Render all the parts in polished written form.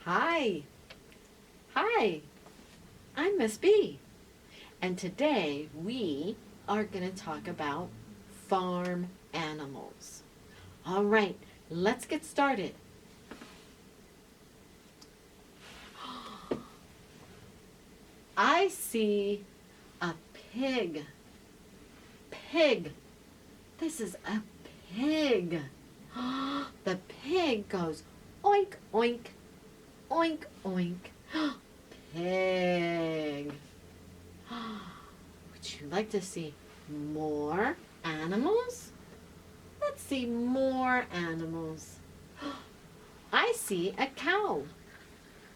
Hi. Hi. I'm Miss B. And today we are going to talk about farm animals. All right, let's get started. I see a pig. Pig. This is a pig. The pig goes oink, oink, oink, oink. Pig. Would you like to see more animals? Let's see more animals. I see a cow.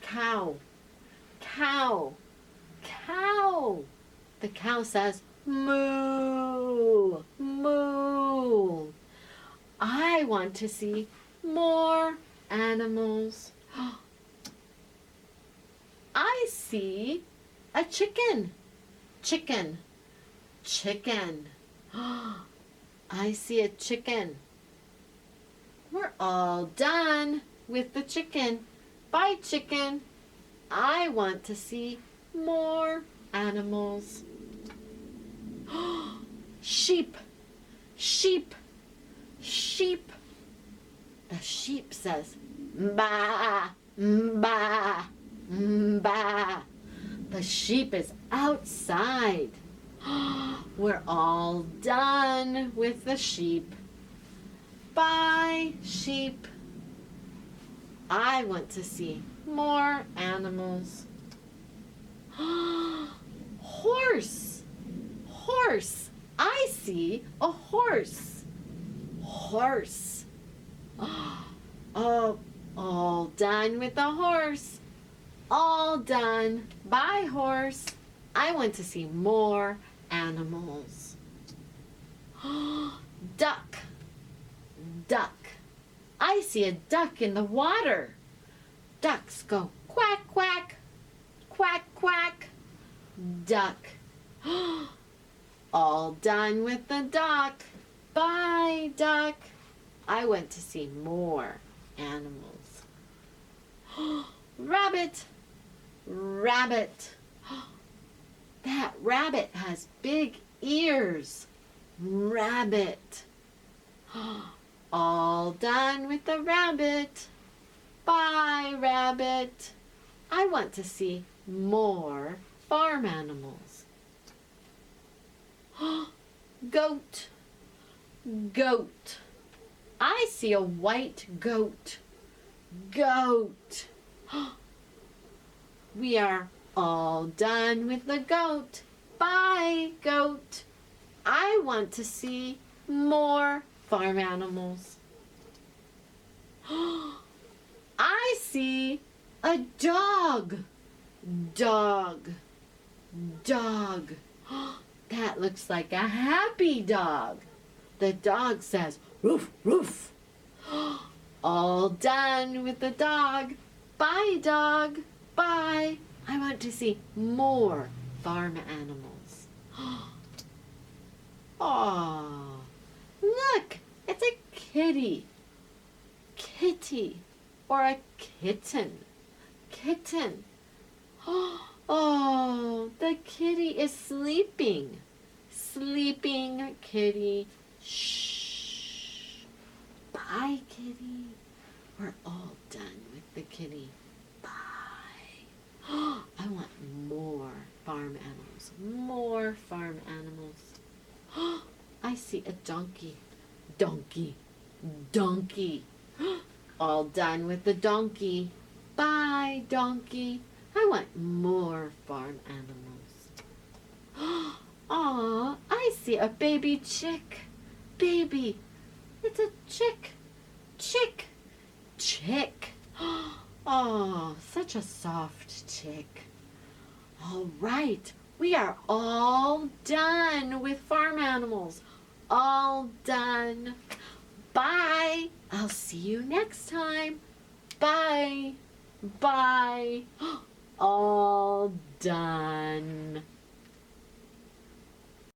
Cow. Cow. Cow. The cow says, moo. Moo. I want to see more animals. I see a chicken. Chicken. Chicken. I see a chicken. We're all done with the chicken. Bye, chicken. I want to see more animals. Sheep. Sheep. Sheep. The sheep says, ba, ba, ba. The sheep is outside. We're all done with the sheep. Bye, sheep. I want to see more animals. Horse. Horse. I see a horse. Horse. Oh, all done with the horse. All done. Bye, horse. I want to see more animals. Duck. Duck. I see a duck in the water. Ducks go quack, quack, quack, quack. Duck. All done with the duck. Bye, duck. I want to see more animals. Rabbit. Rabbit. That rabbit has big ears. Rabbit. All done with the rabbit. Bye, rabbit. I want to see more farm animals. Goat. Goat. I see a white goat. Goat. We are all done with the goat. Bye, goat. I want to see more farm animals. I see a dog. Dog. Dog. That looks like a happy dog. The dog says, roof, roof. All done with the dog. Bye, dog. Bye. I want to see more farm animals. Oh, look, it's a kitty. Kitty or a kitten. Kitten. Oh, the kitty is sleeping. Sleeping kitty. Shh. Bye, kitty. We're all done with the kitty. Bye. I want more farm animals. More farm animals. I see a donkey. Donkey. Donkey. All done with the donkey. Bye, donkey. I want more farm animals. Aw, I see a baby chick. Baby. It's a chick. Chick. Chick. Oh, such a soft chick. All right, we are all done with farm animals. All done. Bye. I'll see you next time. Bye. Bye. All done.